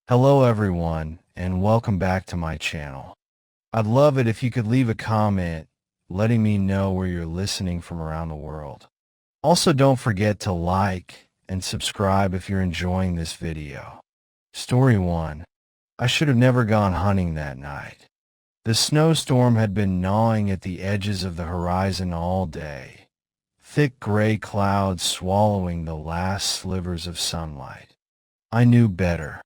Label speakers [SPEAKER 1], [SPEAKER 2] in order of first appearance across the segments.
[SPEAKER 1] Hello everyone, and welcome back to my channel. I'd love it if you could leave a comment letting me know where you're listening from around the world. Also, don't forget to like and subscribe if you're enjoying this video. Story 1. I should have never gone hunting that night. The snowstorm had been gnawing at the edges of the horizon all day, thick gray clouds swallowing the last slivers of sunlight. I knew better.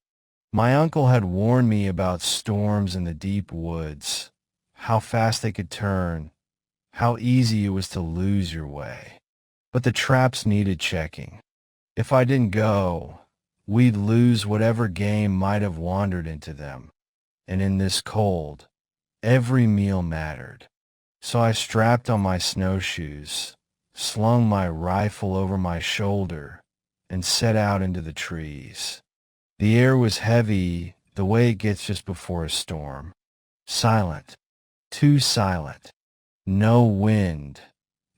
[SPEAKER 1] My uncle had warned me about storms in the deep woods, how fast they could turn, how easy it was to lose your way. But the traps needed checking. If I didn't go, we'd lose whatever game might have wandered into them. And in this cold, every meal mattered. So I strapped on my snowshoes, slung my rifle over my shoulder, and set out into the trees. The air was heavy, the way it gets just before a storm. Silent, too silent. No wind,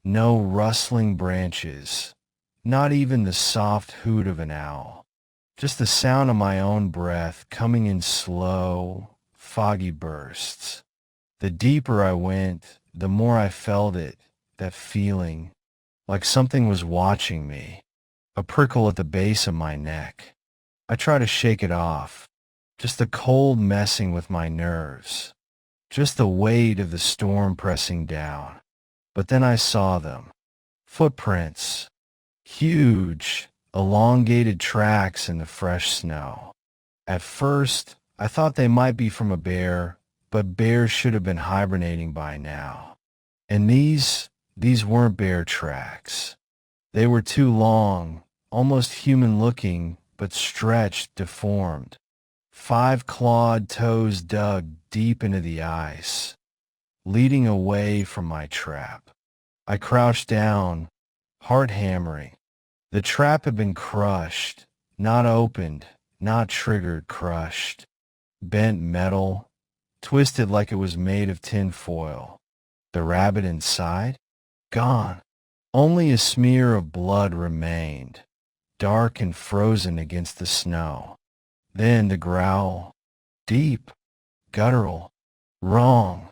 [SPEAKER 1] no rustling branches, not even the soft hoot of an owl. Just the sound of my own breath coming in slow, foggy bursts. The deeper I went, the more I felt it, that feeling, like something was watching me, a prickle at the base of my neck. I try to shake it off, just the cold messing with my nerves, just the weight of the storm pressing down. But then I saw them, footprints, huge, elongated tracks in the fresh snow. At first, I thought they might be from a bear, but bears should have been hibernating by now. And these weren't bear tracks. They were too long, almost human-looking, but stretched, deformed. 5 clawed toes dug deep into the ice, leading away from my trap. I crouched down, heart hammering. The trap had been crushed, not opened, not triggered, crushed. Bent metal, twisted like it was made of tin foil. The rabbit inside? Gone. Only a smear of blood remained, dark and frozen against the snow. Then the growl, deep, guttural, wrong.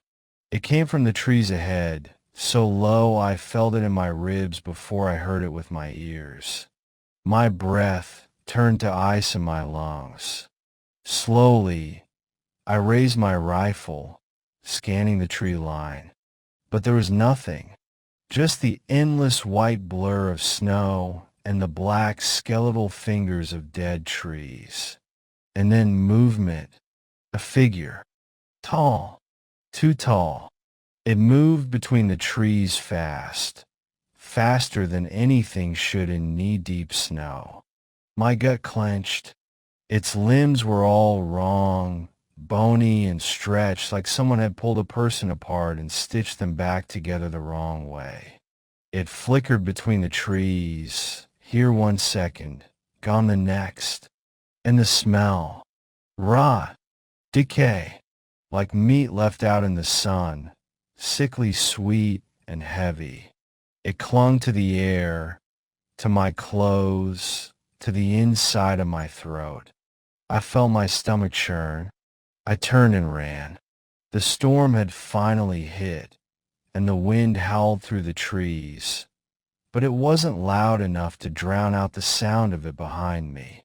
[SPEAKER 1] It came from the trees ahead, so low I felt it in my ribs before I heard it with my ears. My breath turned to ice in my lungs. Slowly, I raised my rifle, scanning the tree line. But there was nothing, just the endless white blur of snow and the black skeletal fingers of dead trees. And then movement, a figure, tall, too tall. It moved between the trees fast, faster than anything should in knee-deep snow. My gut clenched. Its limbs were all wrong, bony and stretched like someone had pulled a person apart and stitched them back together the wrong way. It flickered between the trees, here 1 second, gone the next. And the smell, rot, decay, like meat left out in the sun, sickly sweet and heavy. It clung to the air, to my clothes, to the inside of my throat. I felt my stomach churn. I turned and ran. The storm had finally hit, and the wind howled through the trees, but it wasn't loud enough to drown out the sound of it behind me.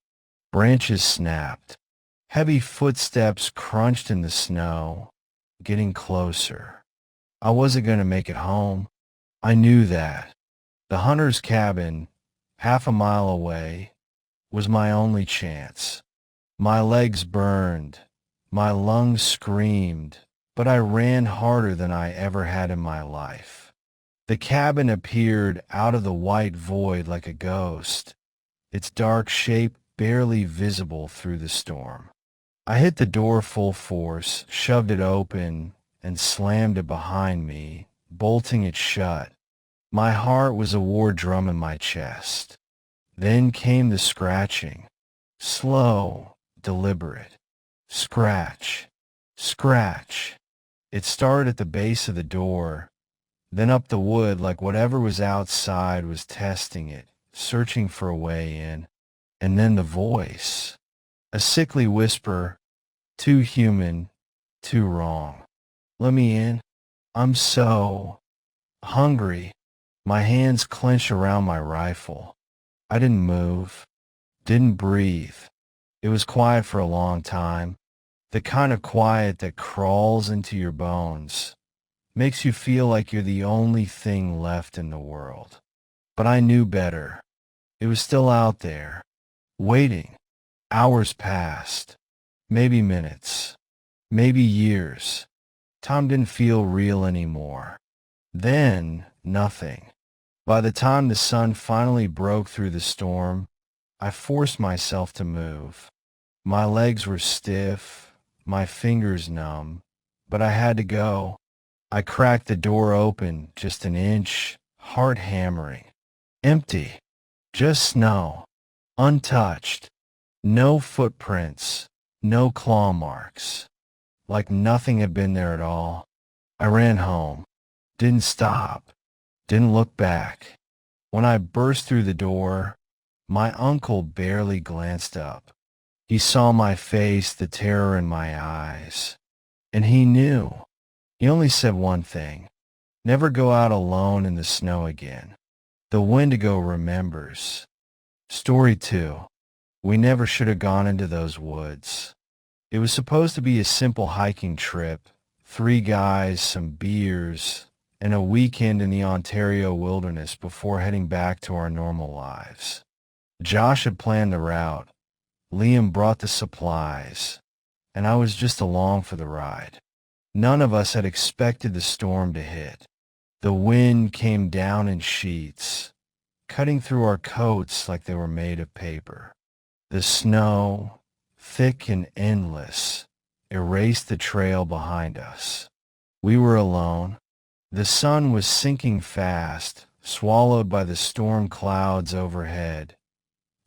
[SPEAKER 1] Branches snapped. Heavy footsteps crunched in the snow, getting closer. I wasn't going to make it home. I knew that. The hunter's cabin, half a mile away, was my only chance. My legs burned. My lungs screamed, but I ran harder than I ever had in my life. The cabin appeared out of the white void like a ghost, its dark shape barely visible through the storm. I hit the door full force, shoved it open, and slammed it behind me, bolting it shut. My heart was a war drum in my chest. Then came the scratching. Slow, deliberate. Scratch, scratch. It started at the base of the door, then up the wood like whatever was outside was testing it, searching for a way in. And then the voice. A sickly whisper, too human, too wrong. Let me in. I'm so hungry. My hands clench around my rifle. I didn't move, didn't breathe. It was quiet for a long time. The kind of quiet that crawls into your bones, makes you feel like you're the only thing left in the world. But I knew better. It was still out there, waiting. Hours passed, maybe minutes, maybe years. Time didn't feel real anymore. Then, nothing. By the time the sun finally broke through the storm, I forced myself to move. My legs were stiff, my fingers numb, but I had to go. I cracked the door open just an inch, heart hammering. Empty. Just snow. Untouched. No footprints. No claw marks. Like nothing had been there at all. I ran home. Didn't stop. Didn't look back. When I burst through the door, my uncle barely glanced up. He saw my face, the terror in my eyes. And he knew. He only said one thing. Never go out alone in the snow again. The Wendigo remembers. Story 2. We never should have gone into those woods. It was supposed to be a simple hiking trip. 3 guys, some beers, and a weekend in the Ontario wilderness before heading back to our normal lives. Josh had planned the route. Liam brought the supplies, and I was just along for the ride. None of us had expected the storm to hit. The wind came down in sheets, cutting through our coats like they were made of paper. The snow, thick and endless, erased the trail behind us. We were alone. The sun was sinking fast, swallowed by the storm clouds overhead,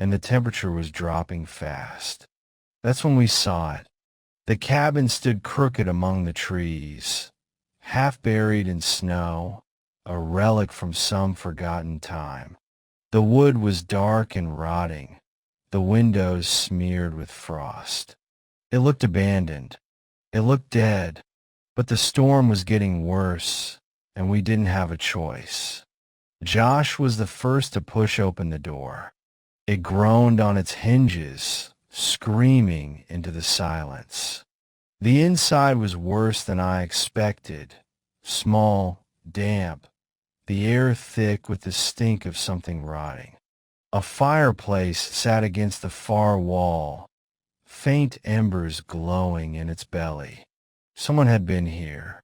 [SPEAKER 1] and the temperature was dropping fast. That's when we saw it. The cabin stood crooked among the trees, half buried in snow, a relic from some forgotten time. The wood was dark and rotting, the windows smeared with frost. It looked abandoned. It looked dead, but the storm was getting worse, and we didn't have a choice. Josh was the first to push open the door. It groaned on its hinges, screaming into the silence. The inside was worse than I expected. Small, damp, the air thick with the stink of something rotting. A fireplace sat against the far wall, faint embers glowing in its belly. Someone had been here.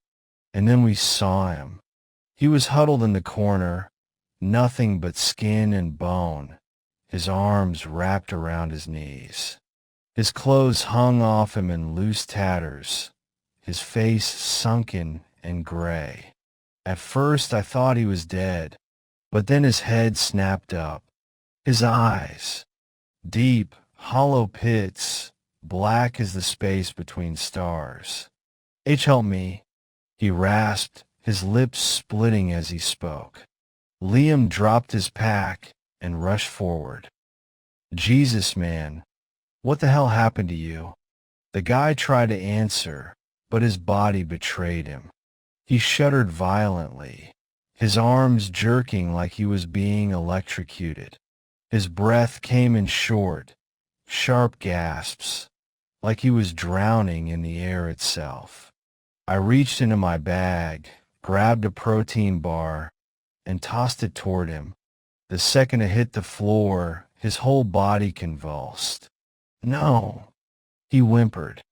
[SPEAKER 1] And then we saw him. He was huddled in the corner, nothing but skin and bone, his arms wrapped around his knees. His clothes hung off him in loose tatters, his face sunken and gray. At first I thought he was dead, but then his head snapped up. His eyes, deep, hollow pits, black as the space between stars. Help me, he rasped, his lips splitting as he spoke. Liam dropped his pack and rushed forward. Jesus, man, what the hell happened to you? The guy tried to answer, but his body betrayed him. He shuddered violently, his arms jerking like he was being electrocuted. His breath came in short, sharp gasps, like he was drowning in the air itself. I reached into my bag, grabbed a protein bar, and tossed it toward him. The second it hit the floor, his whole body convulsed. No, he whimpered.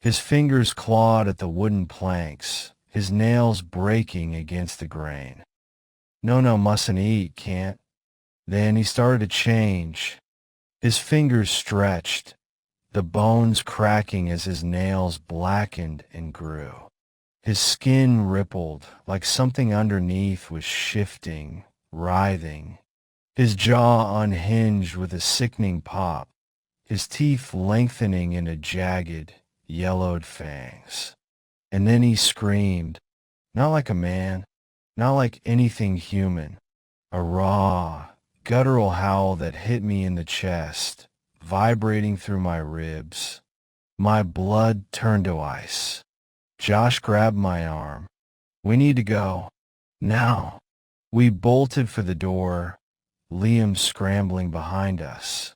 [SPEAKER 1] His fingers clawed at the wooden planks, his nails breaking against the grain. No, mustn't eat, can't. Then he started to change. His fingers stretched, the bones cracking as his nails blackened and grew. His skin rippled like something underneath was shifting, writhing. His jaw unhinged with a sickening pop, his teeth lengthening into jagged, yellowed fangs. And then he screamed, not like a man, not like anything human, a raw, guttural howl that hit me in the chest, vibrating through my ribs. My blood turned to ice. Josh grabbed my arm. "We need to go. Now." We bolted for the door, Liam scrambling behind us.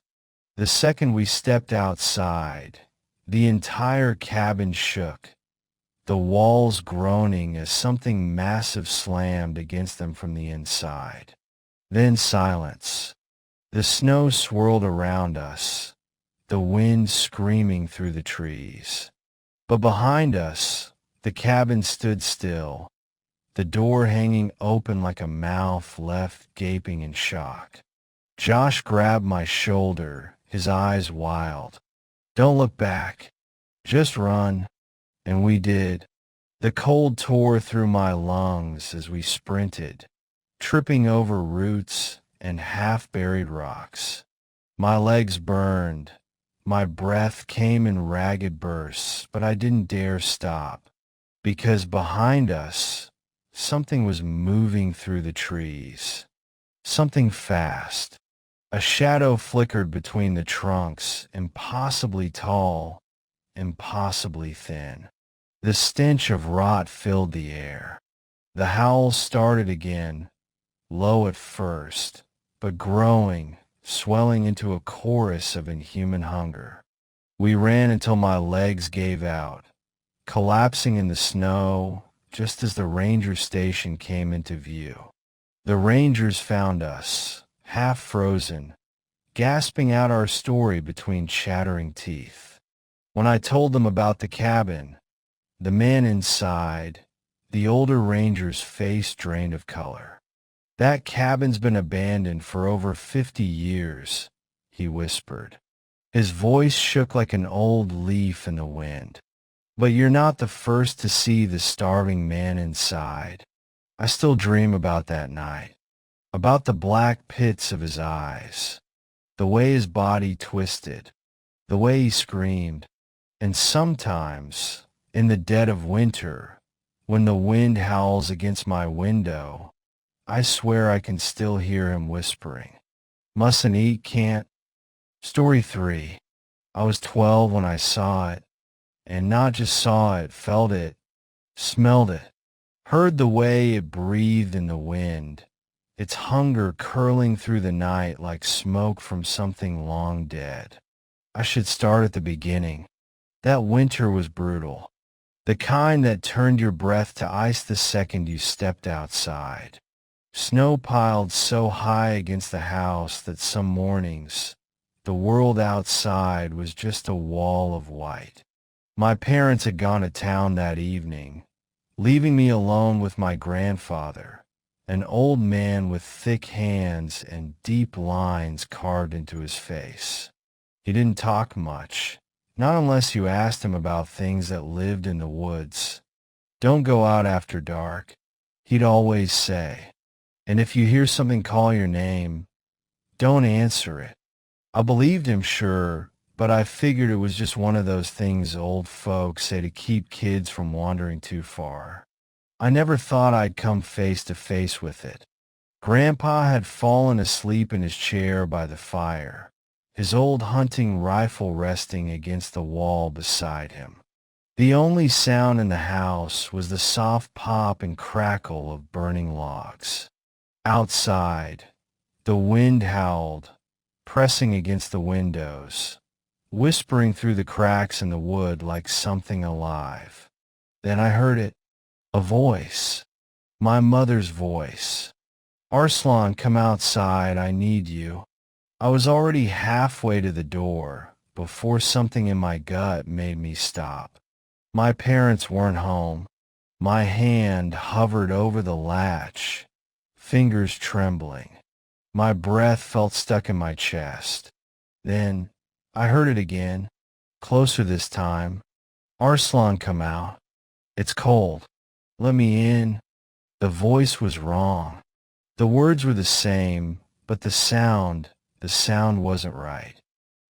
[SPEAKER 1] The second we stepped outside, the entire cabin shook, the walls groaning as something massive slammed against them from the inside. Then silence. The snow swirled around us, the wind screaming through the trees. But behind us, the cabin stood still, the door hanging open like a mouth left gaping in shock. Josh grabbed my shoulder, his eyes wild. "Don't look back. Just run." And we did. The cold tore through my lungs as we sprinted, tripping over roots and half-buried rocks. My legs burned. My breath came in ragged bursts, but I didn't dare stop, because behind us, something was moving through the trees. Something fast. A shadow flickered between the trunks, impossibly tall, impossibly thin. The stench of rot filled the air. The howls started again, low at first, but growing, swelling into a chorus of inhuman hunger. We ran until my legs gave out, collapsing in the snow just as the ranger station came into view. The rangers found us, half frozen, gasping out our story between chattering teeth. When I told them about the cabin, the man inside, the older ranger's face drained of color. "That cabin's been abandoned for over 50 years, he whispered. His voice shook like an old leaf in the wind. "But you're not the first to see the starving man inside. I still dream about that night, about the black pits of his eyes, the way his body twisted, the way he screamed. And sometimes, in the dead of winter, when the wind howls against my window, I swear I can still hear him whispering, 'Mustn't eat, can't.'" Story 3. I was 12 when I saw it, and not just saw it, felt it, smelled it, heard the way it breathed in the wind, its hunger curling through the night like smoke from something long dead. I should start at the beginning. That winter was brutal, the kind that turned your breath to ice the second you stepped outside. Snow piled so high against the house that some mornings, the world outside was just a wall of white. My parents had gone to town that evening, leaving me alone with my grandfather, an old man with thick hands and deep lines carved into his face. He didn't talk much, not unless you asked him about things that lived in the woods. "Don't go out after dark," he'd always say. "And if you hear something call your name, don't answer it." I believed him, sure, but I figured it was just one of those things old folks say to keep kids from wandering too far. I never thought I'd come face to face with it. Grandpa had fallen asleep in his chair by the fire, his old hunting rifle resting against the wall beside him. The only sound in the house was the soft pop and crackle of burning logs. Outside, the wind howled, pressing against the windows, whispering through the cracks in the wood like something alive. Then I heard it, a voice, my mother's voice. "Arslan, come outside, I need you." I was already halfway to the door before something in my gut made me stop. My parents weren't home. My hand hovered over the latch, fingers trembling. My breath felt stuck in my chest. Then I heard it again, closer this time. "Arslan, come out. It's cold. Let me in." The voice was wrong. The words were the same, but the sound wasn't right.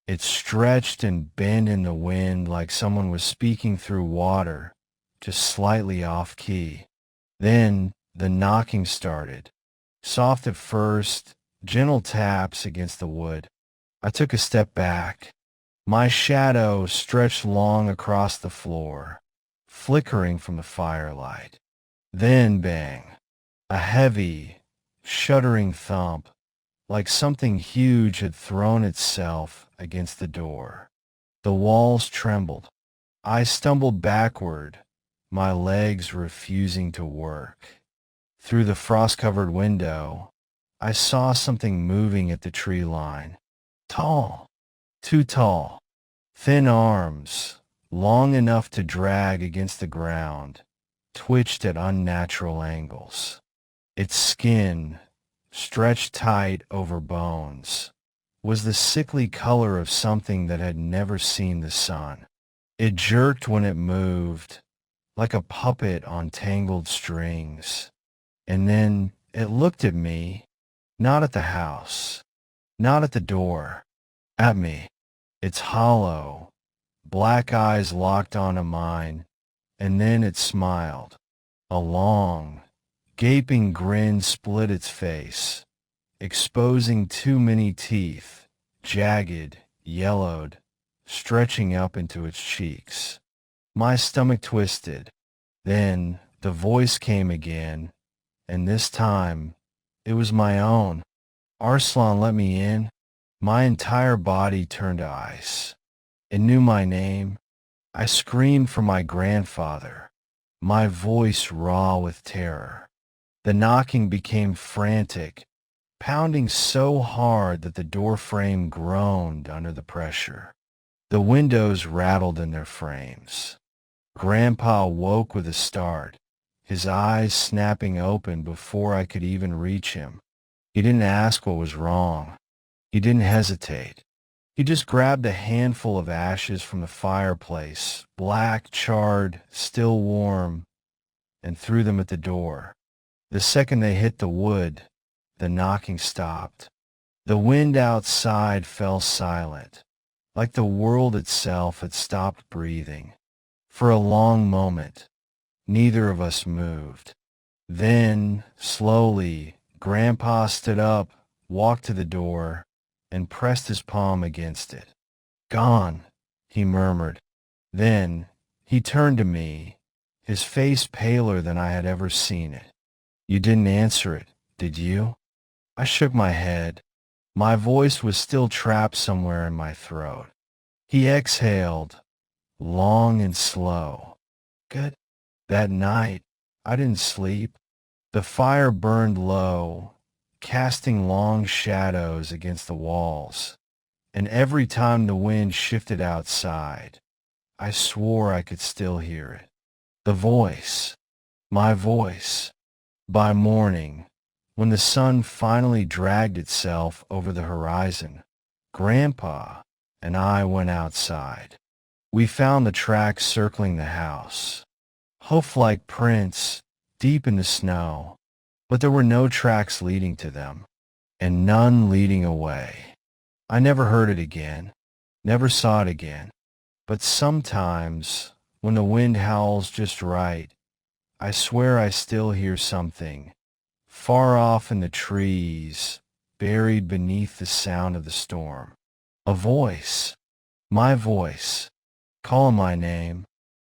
[SPEAKER 1] It stretched and bent in the wind like someone was speaking through water, just slightly off key. Then the knocking started. Soft at first, gentle taps against the wood. I took a step back. My shadow stretched long across the floor, flickering from the firelight. Then bang, a heavy, shuddering thump, like something huge had thrown itself against the door. The walls trembled. I stumbled backward, my legs refusing to work. Through the frost-covered window, I saw something moving at the tree line. Tall, too tall, thin arms, long enough to drag against the ground, twitched at unnatural angles. Its skin, stretched tight over bones, was the sickly color of something that had never seen the sun. It jerked when it moved, like a puppet on tangled strings. And then it looked at me, not at the house, not at the door, at me. Its hollow, black eyes locked onto mine, and then it smiled. A long, gaping grin split its face, exposing too many teeth, jagged, yellowed, stretching up into its cheeks. My stomach twisted. Then the voice came again, and this time it was my own. Arslan, let me in. My entire body turned to ice. It knew my name. I screamed for my grandfather, my voice raw with terror. The knocking became frantic, pounding so hard that the door frame groaned under the pressure. The windows rattled in their frames. Grandpa woke with a start, his eyes snapping open before I could even reach him. He didn't ask what was wrong. He didn't hesitate. He just grabbed a handful of ashes from the fireplace, black, charred, still warm, and threw them at the door. The second they hit the wood, the knocking stopped. The wind outside fell silent, like the world itself had stopped breathing. For a long moment, neither of us moved. Then, slowly, Grandpa stood up, walked to the door, and pressed his palm against it. "Gone," he murmured. Then he turned to me, his face paler than I had ever seen it. "You didn't answer it, did you?" I shook my head. My voice was still trapped somewhere in my throat. He exhaled, long and slow. "Good." That night, I didn't sleep. The fire burned low, casting long shadows against the walls. And every time the wind shifted outside, I swore I could still hear it. The voice, my voice. By morning, when the sun finally dragged itself over the horizon, Grandpa and I went outside. We found the tracks circling the house, hoof-like prints deep in the snow, but there were no tracks leading to them, and none leading away. I never heard it again, never saw it again, but sometimes, when the wind howls just right, I swear I still hear something, far off in the trees, buried beneath the sound of the storm. A voice, my voice, calling my name,